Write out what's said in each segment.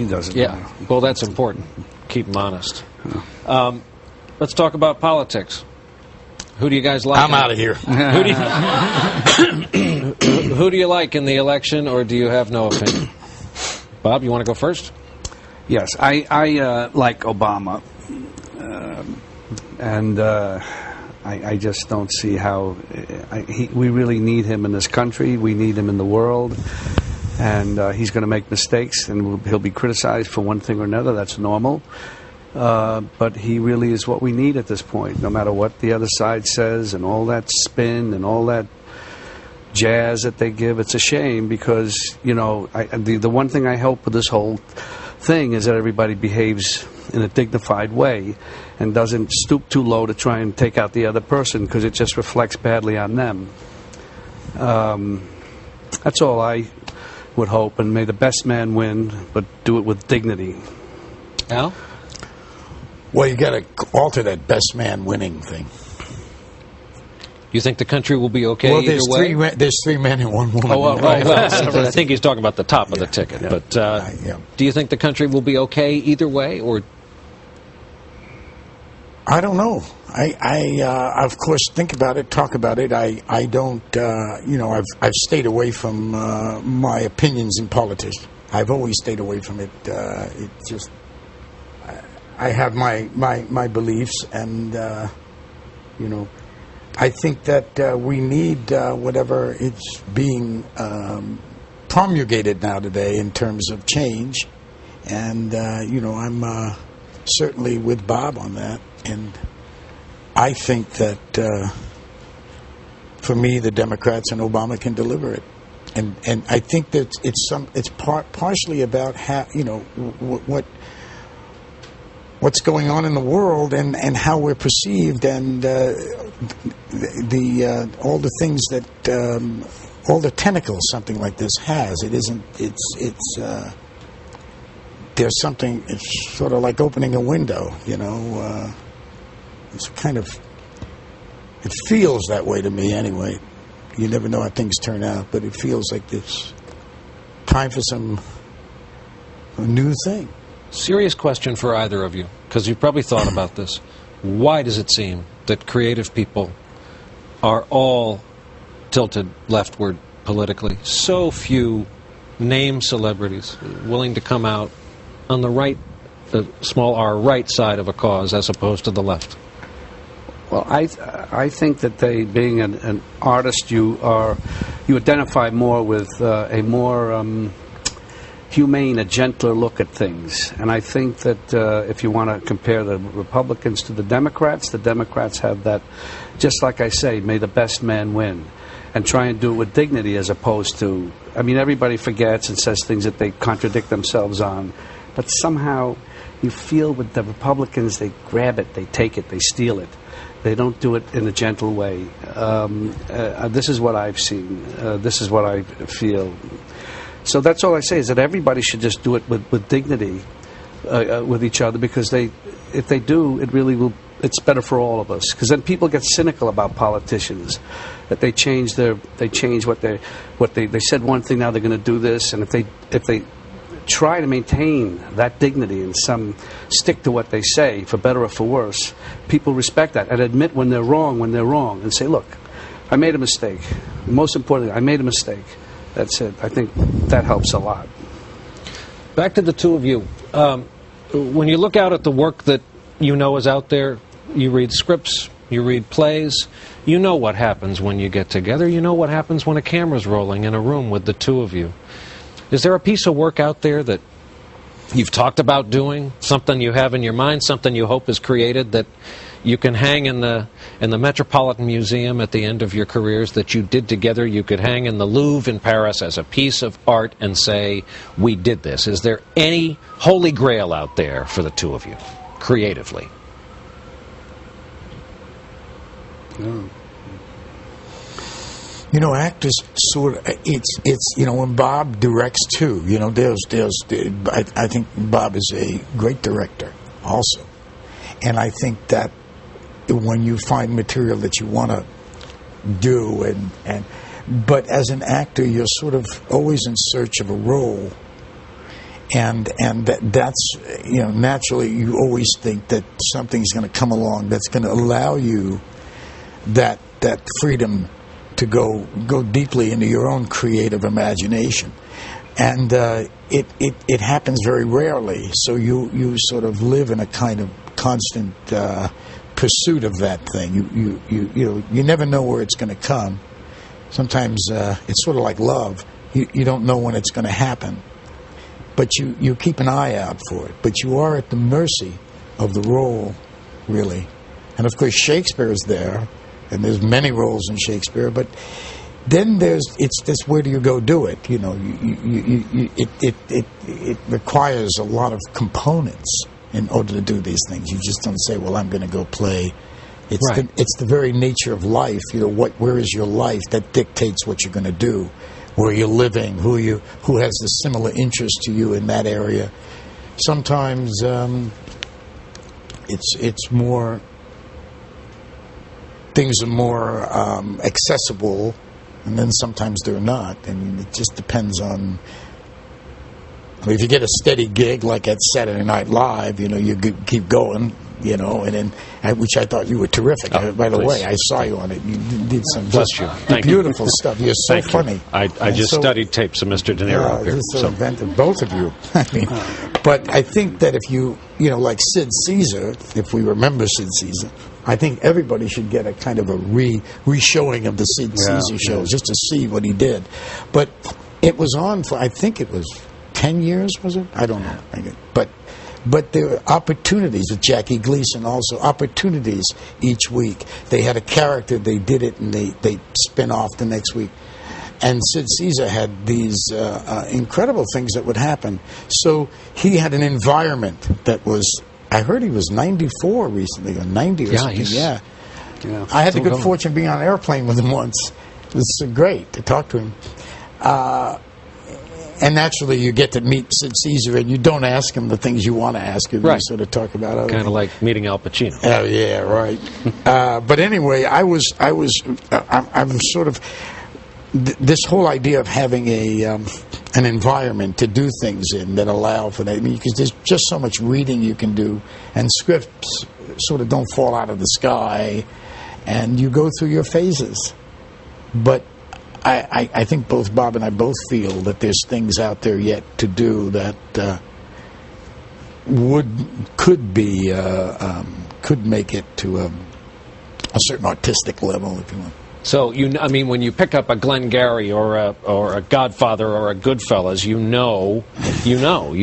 he doesn't. Yeah, well, that's important. Keep him honest. Let's talk about politics. Who do you guys like? I'm out of here. Who do you like in the election, or do you have no opinion? Bob, you want to go first? Yes, I like Obama, and I just don't see how we really need him in this country. We need him in the world, and he's going to make mistakes, and he'll be criticized for one thing or another. That's normal. But he really is what we need at this point, no matter what the other side says and all that spin and all that jazz that they give. It's a shame because, you know, the one thing I hope with this whole thing is that everybody behaves in a dignified way and doesn't stoop too low to try and take out the other person, because it just reflects badly on them. That's all I would hope, and may the best man win, but do it with dignity. Al? Well, you got to alter that best man winning thing. You think the country will be okay well, either way? There's 3 men and 1 woman. Oh, well, I think he's talking about the top of the ticket. Yeah. But do you think the country will be okay either way, or? I don't know. I of course think about it, talk about it. I don't. You know, I've stayed away from my opinions in politics. I've always stayed away from it. It just. I have my beliefs, and you know, I think that we need whatever it's being promulgated now today in terms of change, and you know, I'm certainly with Bob on that, and I think that for me, the Democrats and Obama can deliver it, and I think that it's partially about how, you know, what's going on in the world and how we're perceived, and all the things that all the tentacles something like this has. It isn't. It's there's something. It's sort of like opening a window. You know, it's kind of. It feels that way to me anyway. You never know how things turn out, but it feels like this time for a new thing. Serious question for either of you, because you've probably thought about this. Why does it seem that creative people are all tilted leftward politically? So few name celebrities willing to come out on the right, small r, right side of a cause as opposed to the left. Well, I think that being an artist, you identify more with a more humane, a gentler look at things. And I think that if you want to compare the Republicans to the Democrats have that, just like I say, may the best man win. And try and do it with dignity as opposed to, I mean, everybody forgets and says things that they contradict themselves on. But somehow you feel with the Republicans, they grab it, they take it, they steal it. They don't do it in a gentle way. This is what I've seen. This is what I feel. So that's all I say, is that everybody should just do it with dignity with each other, because if they do, it really will. It's better for all of us, because then people get cynical about politicians, that they change what they said one thing, now they're going to do this, and if they try to maintain that dignity and stick to what they say, for better or for worse, people respect that and admit when they're wrong and say, look, I made a mistake. Most importantly, I made a mistake. That's it. I think that helps a lot. Back to the two of you. When you look out at the work that you know is out there, you read scripts, you read plays, you know what happens when you get together. You know what happens when a camera's rolling in a room with the two of you. Is there a piece of work out there that you've talked about doing, something you have in your mind, something you hope is created that you can hang in the Metropolitan Museum at the end of your careers, that you did together, you could hang in the Louvre in Paris as a piece of art and say, we did this? Is there any holy grail out there for the two of you, creatively? No. You know, actors sort of, it's you know, when Bob directs too, you know, I think Bob is a great director also. And I think that when you find material that you want to do, but as an actor, you're sort of always in search of a role. that's, naturally you always think that something's going to come along that's going to allow you that freedom to go deeply into your own creative imagination. And it happens very rarely, so you sort of live in a kind of constant pursuit of that thing. You never know where it's going to come. Sometimes it's sort of like love. You don't know when it's going to happen, but you keep an eye out for it. But you are at the mercy of the role, really. And of course, Shakespeare is there, and there's many roles in Shakespeare. But then it's this: where do you go do it? It requires a lot of components in order to do these things. You just don't say, "Well, I'm going to go play." It's the very nature of life. Where is your life that dictates what you're going to do? Where you're living, who has the similar interest to you in that area. Sometimes it's more, things are more accessible, and then sometimes they're not. I mean, it just depends on. If you get a steady gig like at Saturday Night Live, you keep going. And then, which I thought you were terrific. By the way, I saw you on it. You did some beautiful stuff. You're so funny. I just studied tapes of Mr. De Niro up here. So inventive, both of you. I mean, but I think that if you like Sid Caesar, if we remember Sid Caesar, I think everybody should get a kind of a re-showing of the Sid Caesar shows just to see what he did. But it was on for, I think it was 10 years, was it? I don't know. But there were opportunities with Jackie Gleason also, opportunities each week. They had a character, they did it, and they spin off the next week. And Sid Caesar had these incredible things that would happen. So he had an environment that was, I heard he was 94 recently, or 90 or something. Yeah. I had the good fortune of being on an airplane with him once. It was great to talk to him. And naturally, you get to meet Sid Caesar, and you don't ask him the things you want to ask him. You sort of talk about other kind things. of like meeting Al Pacino. Oh yeah, right. But anyway, I'm sort of this whole idea of having an environment to do things in that allow for that. I mean, because there's just so much reading you can do, and scripts sort of don't fall out of the sky, and you go through your phases. But I think both Bob and I both feel that there's things out there yet to do that could make it to a certain artistic level, if you want. So when you pick up a Glengarry or a Godfather or a Goodfellas, you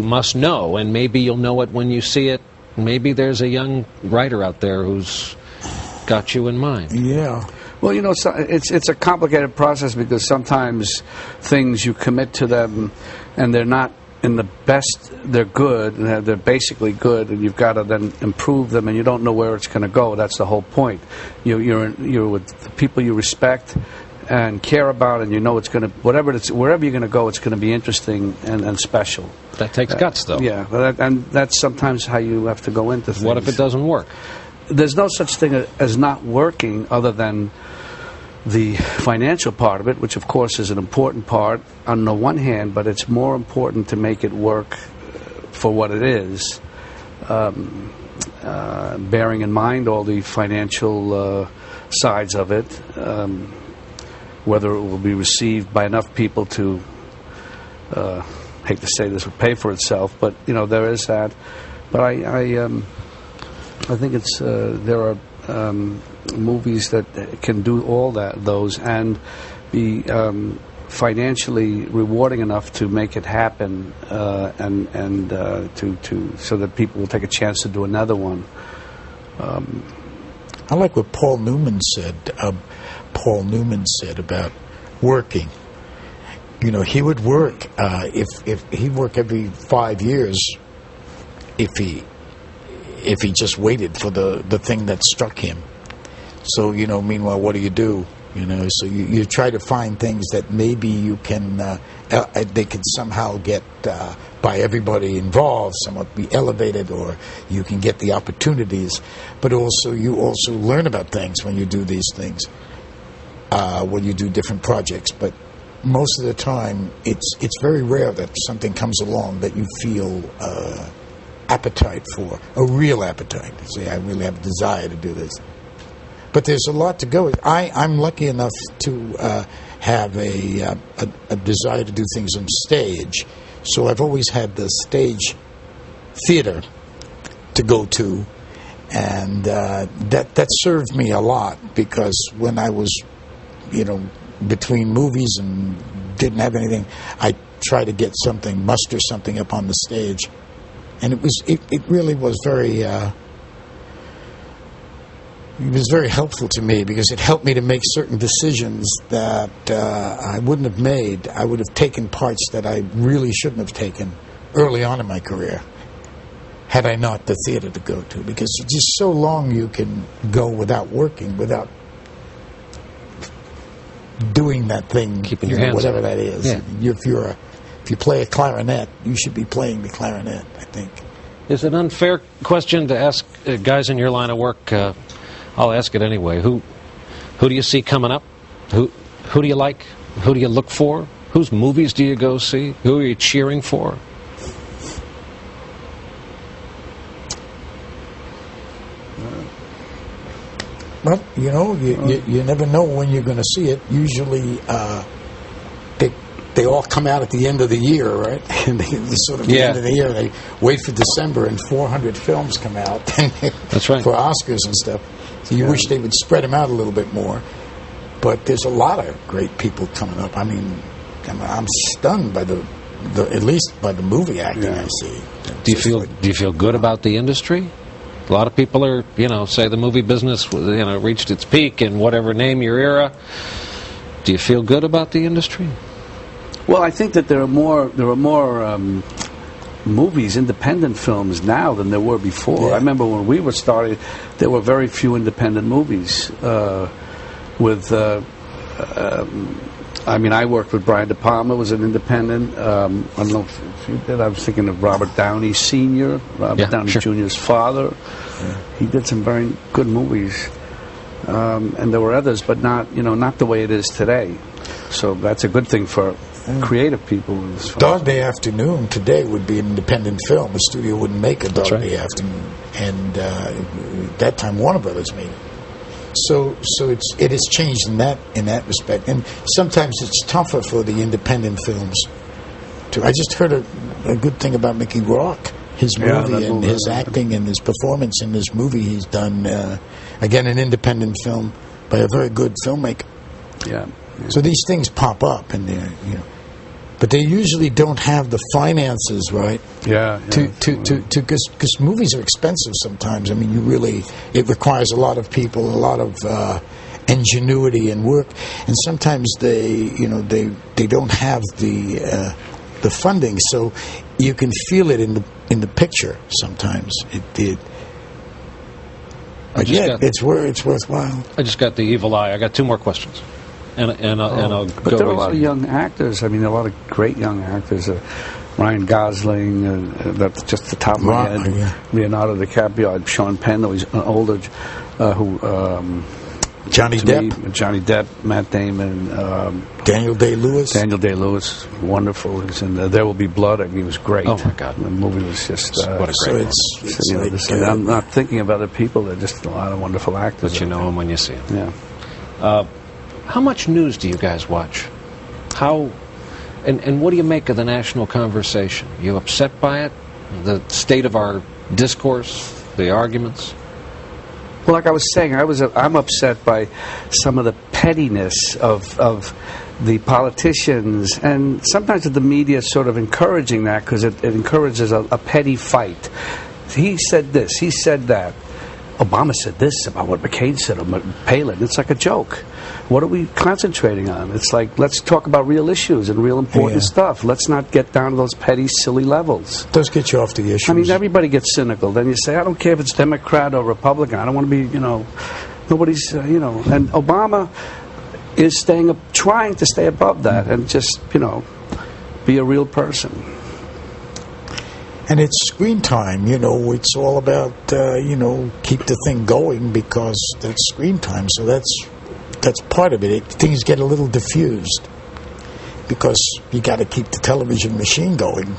must know, and maybe you'll know it when you see it. Maybe there's a young writer out there who's got you in mind. Yeah. Well, it's a complicated process because sometimes things you commit to them and they're not in the best, they're good, and they're basically good, and you've got to then improve them, and you don't know where it's going to go. That's the whole point. You're with the people you respect and care about, and it's going to, wherever you're going to go, it's going to be interesting and special. That takes guts, though. Yeah, and that's sometimes how you have to go into things. What if it doesn't work? There's no such thing as not working other than the financial part of it, which of course is an important part on the one hand, but it's more important to make it work for what it is, bearing in mind all the financial sides of it, whether it will be received by enough people to, hate to say this, would pay for itself, but there is that. But I think it's there are movies that can do all those and be financially rewarding enough to make it happen, and so that people will take a chance to do another one. I like what Paul Newman said. Paul Newman said about working. He would work if he'd work every 5 years if he just waited for the thing that struck him. So, meanwhile, what do? So you try to find things that maybe you can, they can somehow get, by everybody involved, somewhat be elevated, or you can get the opportunities. But you also learn about things when you do these things, when you do different projects. But most of the time, it's very rare that something comes along that you feel appetite for, a real appetite. Say, I really have a desire to do this. But there's a lot to go. I'm lucky enough to have a desire to do things on stage. So I've always had the stage theater to go to, and that served me a lot, because when I was, between movies and didn't have anything, I tried to get something, muster something up on the stage, and it really was very. It was very helpful to me, because it helped me to make certain decisions that I wouldn't have made. I would have taken parts that I really shouldn't have taken early on in my career had I not the theater to go to, because it's just so long you can go without working, without doing that thing, keeping your hands whatever up. That is. Yeah. If you play a clarinet, you should be playing the clarinet, I think. Is it an unfair question to ask guys in your line of work? I'll ask it anyway. Who do you see coming up? Who do you like? Who do you look for? Whose movies do you go see? Who are you cheering for? Well, you never know when you're going to see it. Usually, they all come out at the end of the year, right? And the end of the year, they wait for December, and 400 films come out. That's right. For Oscars and stuff. So you wish they would spread them out a little bit more. But there's a lot of great people coming up. I mean, I'm stunned by at least by the movie acting I see. Do you feel good about the industry? A lot of people are, say the movie business, reached its peak in whatever name your era. Do you feel good about the industry? Well, I think that there are more movies, independent films now than there were before. Yeah. I remember when we were starting, there were very few independent movies. I worked with Brian De Palma, was an independent. I don't know if you did. I was thinking of Robert Downey Sr., Robert Downey Jr.'s father. Yeah. He did some very good movies. And there were others, but not the way it is today. So that's a good thing for creative people. Dog Day Afternoon today would be an independent film. The studio wouldn't make a Dog Day Afternoon, and at that time Warner Brothers made it. So it has changed in that respect, and sometimes it's tougher for the independent films. I just heard a good thing about Mickey Rourke, his movie and his acting and his performance in this movie he's done. Again, an independent film by a very good filmmaker. Yeah. So these things pop up, and but they usually don't have the finances, right? Because movies are expensive sometimes. I mean, it requires a lot of people, a lot of ingenuity and work, and sometimes they don't have the funding, so you can feel it in the picture. Sometimes it's worthwhile. I just got the evil eye. I got two more questions. And I'll but go there are a lot of young actors. I mean, a lot of great young actors. Ryan Gosling, that's just the top of my head. Yeah. Leonardo DiCaprio, Sean Penn, though he's older. Johnny Depp. Johnny Depp, Matt Damon. Daniel Day-Lewis. Daniel Day-Lewis, wonderful. He's in There Will Be Blood. I mean, he was great. Oh, my God. The movie was just... what a great movie. I'm not thinking of other people. There are just a lot of wonderful actors. But you know them when you see them. Yeah. How much news do you guys watch? And what do you make of the national conversation? Are you upset by it? The state of our discourse? The arguments? Well, like I was saying, I'm upset by some of the pettiness of the politicians, and sometimes the media sort of encouraging that, because it encourages a petty fight. He said this, he said that. Obama said this about what McCain said or Palin. It's like a joke. What are we concentrating on? It's like, let's talk about real issues and real important stuff. Let's not get down to those petty, silly levels. It does get you off the issues. I mean, everybody gets cynical. Then you say, I don't care if it's Democrat or Republican. I don't want to be, nobody's, And Obama is trying to stay above that and just, be a real person. And it's screen time, it's all about, keep the thing going, because that's screen time. So that's part of it. Things get a little diffused. because you got to keep the television machine going.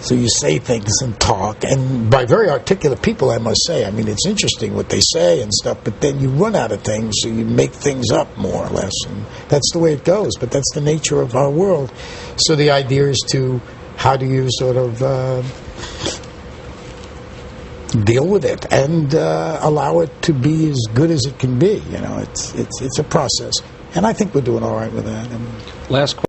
So you say things and talk, and by very articulate people, I must say. I mean, it's interesting what they say and stuff, but then you run out of things, so you make things up more or less, and that's the way it goes, but that's the nature of our world. So the idea is to, how do you sort of deal with it and allow it to be as good as it can be? You know, it's a process, and I think we're doing all right with that. And Last question.